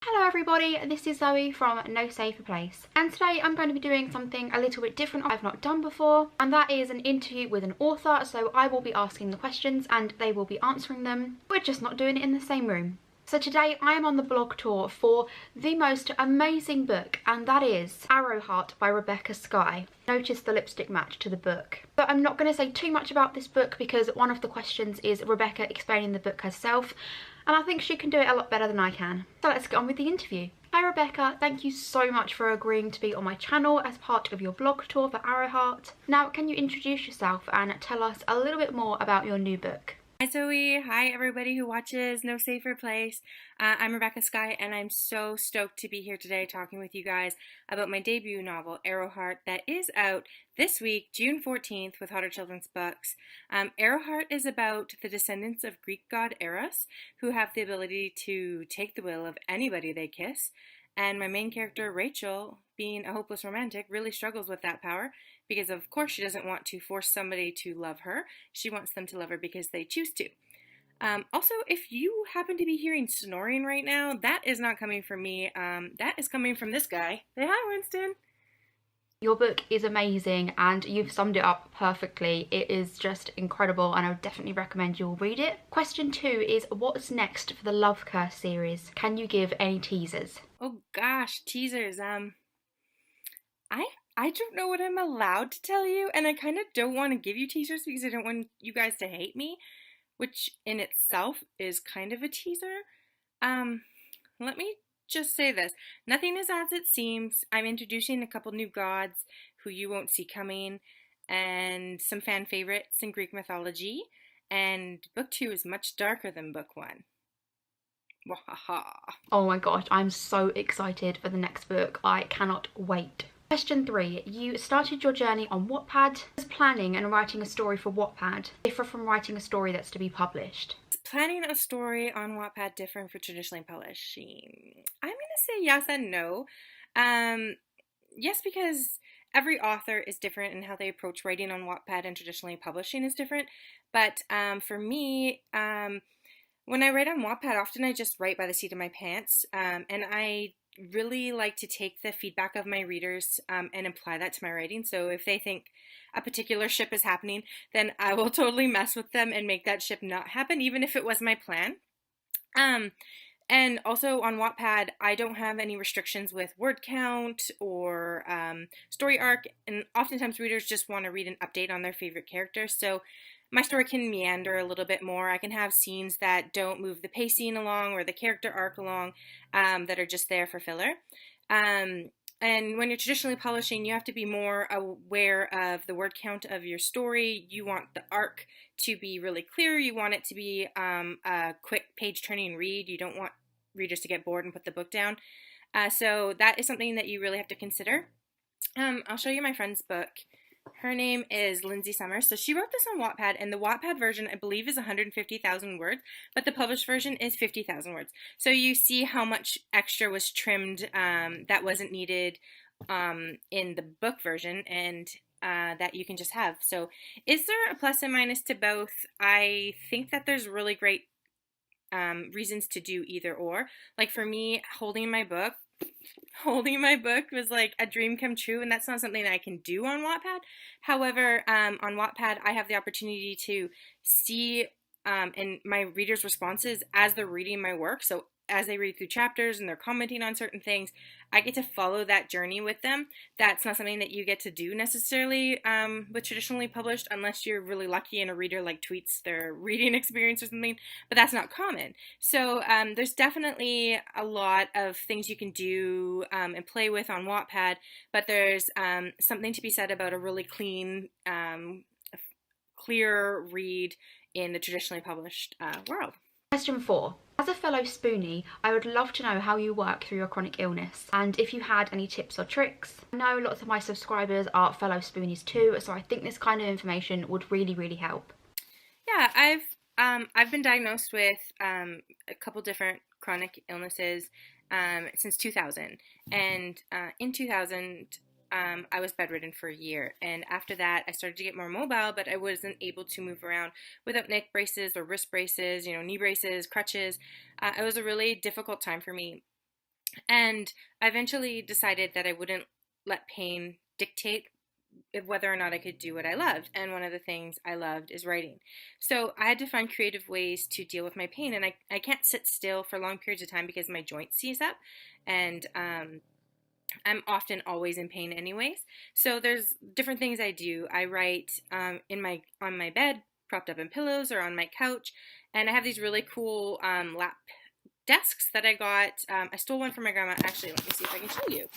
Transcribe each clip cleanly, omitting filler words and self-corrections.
Hello everybody, this is Zoe from No Safer Place, and today I'm going to be doing something a little bit different I've not done before, and that is an interview with an author. So I will be asking the questions and they will be answering them. We're just not doing it in the same room. So today I am on the blog tour for the most amazing book, and that is Arrowheart by Rebecca Skye. Notice the lipstick match to the book. But I'm not going to say too much about this book because one of the questions is Rebecca explaining the book herself, and I think she can do it a lot better than I can. So let's get on with the interview. Hi Rebecca, thank you so much for agreeing to be on my channel as part of your blog tour for Arrowheart. Now, can you introduce yourself and tell us a little bit more about your new book? Hi Zoe, hi everybody who watches No Safer Place. I'm Rebecca Skye, and I'm so stoked to be here today talking with you guys about my debut novel, Arrowheart, that is out this week, June 14th, with Hotter Children's Books. Arrowheart is about the descendants of Greek god Eros, who have the ability to take the will of anybody they kiss, and my main character, Rachel, being a hopeless romantic, really struggles with that power because, of course, she doesn't want to force somebody to love her. She wants them to love her because they choose to. Also, if you happen to be hearing snoring right now, that is not coming from me. That is coming from this guy. Say hi, Winston. Your book is amazing and you've summed it up perfectly. It is just incredible and I would definitely recommend you all read it. Question 2 is, what's next for the Love Curse series? Can you give any teasers? Oh gosh, teasers. I don't know what I'm allowed to tell you, and I kind of don't want to give you teasers because I don't want you guys to hate me, which in itself is kind of a teaser. Let me just say this. Nothing is as it seems. I'm introducing a couple new gods who you won't see coming, and some fan favorites in Greek mythology, and book 2 is much darker than book 1. Wahaha. Oh my gosh, I'm so excited for the next book. I cannot wait. Question 3. You started your journey on Wattpad. Does planning and writing a story for Wattpad differ from writing a story that's to be published? Is planning a story on Wattpad different for traditionally publishing? I'm going to say yes and no. Yes, because every author is different and how they approach writing on Wattpad and traditionally publishing is different. But for me, when I write on Wattpad, often I just write by the seat of my pants, and I really like to take the feedback of my readers and apply that to my writing. So if they think a particular ship is happening, then I will totally mess with them and make that ship not happen, even if it was my plan. And also on Wattpad, I don't have any restrictions with word count or story arc, and oftentimes readers just want to read an update on their favorite character, so my story can meander a little bit more. I can have scenes that don't move the pacing along or the character arc along, that are just there for filler. And when you're traditionally publishing, you have to be more aware of the word count of your story. You want the arc to be really clear. You want it to be a quick page-turning read. You don't want readers to get bored and put the book down. So that is something that you really have to consider. I'll show you my friend's book. Her name is Lindsay Summers. So she wrote this on Wattpad, and the Wattpad version, I believe, is 150,000 words, but the published version is 50,000 words. So you see how much extra was trimmed that wasn't needed in the book version, and that you can just have. So is there a plus and minus to both? I think that there's really great reasons to do either or. Like for me, holding my book was like a dream come true, and that's not something that I can do on Wattpad. However, on Wattpad, I have the opportunity to see in my readers' responses as they're reading my work. So as they read through chapters and they're commenting on certain things, I get to follow that journey with them. That's not something that you get to do necessarily with traditionally published, unless you're really lucky and a reader like tweets their reading experience or something, but that's not common. So there's definitely a lot of things you can do and play with on Wattpad, but there's something to be said about a really clean, clear read in the traditionally published world. Question 4. As a fellow spoonie, I would love to know how you work through your chronic illness and if you had any tips or tricks. I know lots of my subscribers are fellow spoonies too, so I think this kind of information would really help. Yeah, I've been diagnosed with a couple different chronic illnesses since 2000, and in 2000 I was bedridden for a year, and after that I started to get more mobile, but I wasn't able to move around without neck braces or wrist braces, knee braces, crutches. It was a really difficult time for me. And I eventually decided that I wouldn't let pain dictate whether or not I could do what I loved. And one of the things I loved is writing. So I had to find creative ways to deal with my pain. And I can't sit still for long periods of time because my joints seize up. And I'm often always in pain anyways. So there's different things I do. I write on my bed, propped up in pillows, or on my couch. And I have these really cool lap desks that I got. I stole one from my grandma. Actually, let me see if I can show you.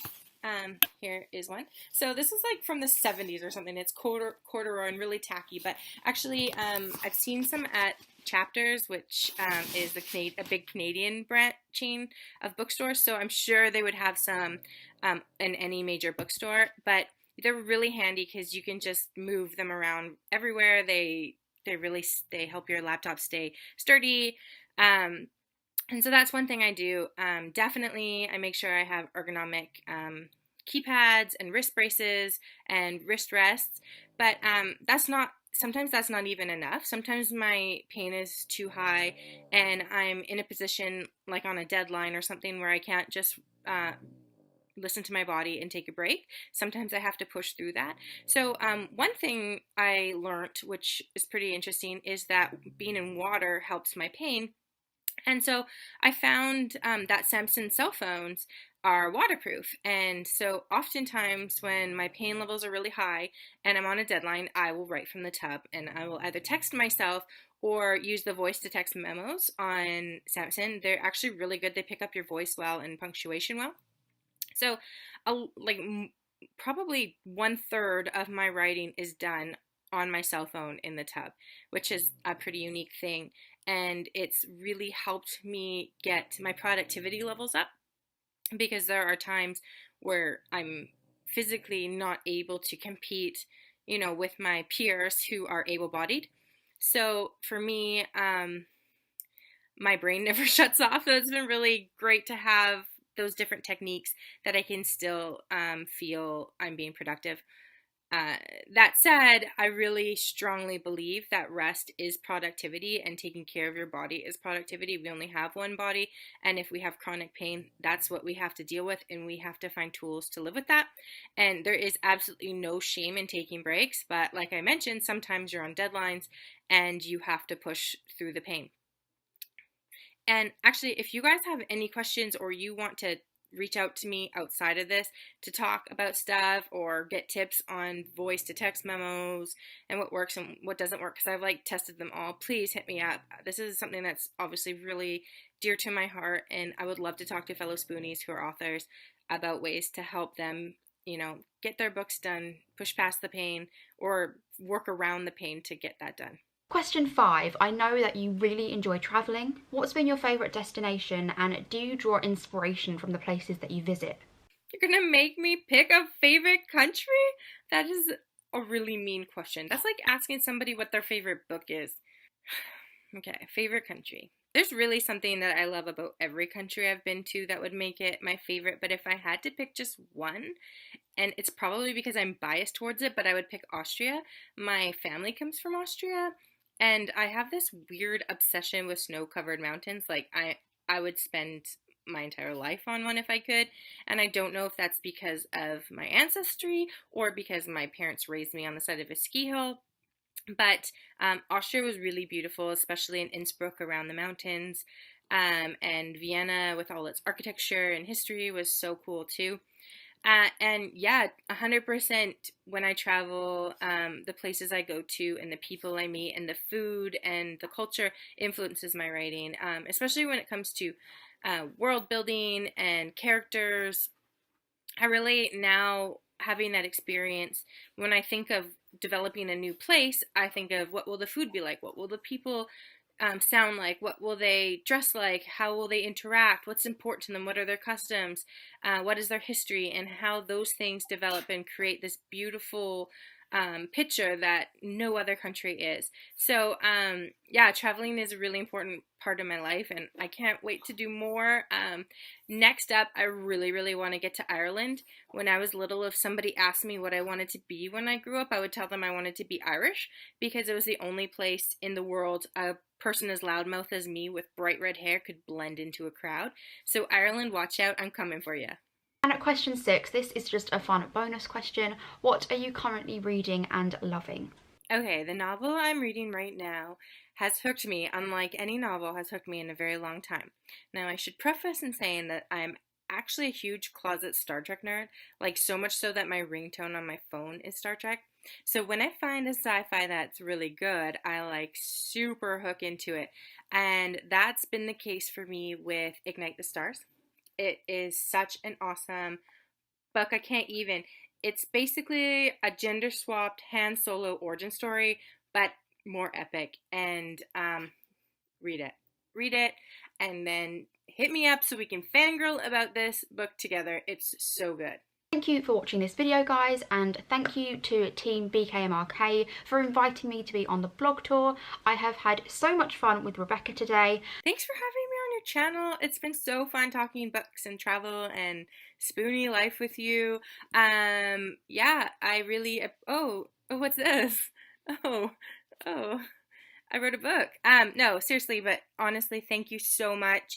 Here is one. So this is like from the 70s or something. It's corduroy and really tacky. But actually, I've seen some at Chapters, which is a big Canadian brand chain of bookstores. So I'm sure they would have some in any major bookstore. But they're really handy because you can just move them around everywhere. They help your laptop stay sturdy. And so that's one thing I do. Definitely, I make sure I have ergonomic keypads and wrist braces and wrist rests. But sometimes that's not even enough. Sometimes my pain is too high and I'm in a position like on a deadline or something where I can't just listen to my body and take a break. Sometimes I have to push through that. So one thing I learned, which is pretty interesting, is that being in water helps my pain. And so I found that Samsung cell phones are waterproof. And so oftentimes when my pain levels are really high and I'm on a deadline, I will write from the tub and I will either text myself or use the voice to text memos on Samsung. They're actually really good. They pick up your voice well and punctuation well. So probably 1/3 of my writing is done on my cell phone in the tub, which is a pretty unique thing. And it's really helped me get my productivity levels up because there are times where I'm physically not able to compete, with my peers who are able-bodied. So for me, my brain never shuts off. So it's been really great to have those different techniques that I can still feel I'm being productive. That said, I really strongly believe that rest is productivity and taking care of your body is productivity. We only have one body, and if we have chronic pain, that's what we have to deal with, and we have to find tools to live with that. And there is absolutely no shame in taking breaks, but like I mentioned, sometimes you're on deadlines and you have to push through the pain. And actually, if you guys have any questions or you want to reach out to me outside of this to talk about stuff or get tips on voice to text memos and what works and what doesn't work, because I've tested them all, please hit me up. This is something that's obviously really dear to my heart, and I would love to talk to fellow Spoonies who are authors about ways to help them, get their books done, push past the pain, or work around the pain to get that done. Question 5. I know that you really enjoy travelling. What's been your favourite destination, and do you draw inspiration from the places that you visit? You're gonna make me pick a favorite country? That is a really mean question. That's like asking somebody what their favorite book is. Okay, favorite country. There's really something that I love about every country I've been to that would make it my favorite, but if I had to pick just one, and it's probably because I'm biased towards it, but I would pick Austria. My family comes from Austria, and I have this weird obsession with snow-covered mountains. I would spend my entire life on one if I could, and I don't know if that's because of my ancestry or because my parents raised me on the side of a ski hill. But Austria was really beautiful, especially in Innsbruck around the mountains, and Vienna with all its architecture and history was so cool too. And yeah, 100% when I travel, the places I go to and the people I meet and the food and the culture influences my writing, especially when it comes to world building and characters. I really now having that experience, when I think of developing a new place, I think of what will the food be like? What will the people sound like? What will they dress like? How will they interact? What's important to them? What are their customs? What is their history? And how those things develop and create this beautiful picture that no other country is. So yeah, traveling is a really important part of my life, and I can't wait to do more. Next up, I really want to get to Ireland. When I was little, if somebody asked me what I wanted to be when I grew up, I would tell them I wanted to be Irish, because it was the only place in the world a person as loudmouth as me with bright red hair could blend into a crowd. So Ireland, watch out, I'm coming for you. And at question 6, this is just a fun bonus question. What are you currently reading and loving? Okay, the novel I'm reading right now has hooked me, unlike any novel has hooked me in a very long time. Now, I should preface in saying that I'm actually a huge closet Star Trek nerd, like so much so that my ringtone on my phone is Star Trek. So when I find a sci-fi that's really good, I like super hook into it. And that's been the case for me with Ignite the Stars. It is such an awesome book. I can't even. It's basically a gender swapped Han Solo origin story, but more epic. And read it. Read it, and then hit me up so we can fangirl about this book together. It's so good. Thank you for watching this video, guys, and thank you to Team BKMRK for inviting me to be on the blog tour. I have had so much fun with Rebecca today. Thanks for having me on your channel. It's been so fun talking books and travel and spoony life with you. Yeah, I really, oh, what's this? Oh, I wrote a book. No, seriously, but honestly, thank you so much.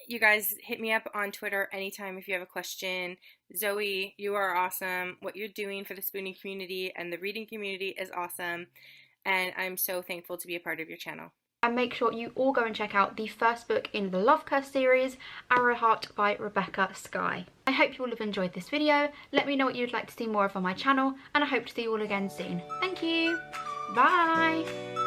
You guys hit me up on Twitter anytime if you have a question. Zoe, you are awesome. What you're doing for the spooning community and the reading community is awesome. And I'm so thankful to be a part of your channel. And make sure you all go and check out the first book in the Love Curse series, Arrowheart by Rebecca Sky. I hope you all have enjoyed this video. Let me know what you'd like to see more of on my channel, and I hope to see you all again soon. Thank you. Bye.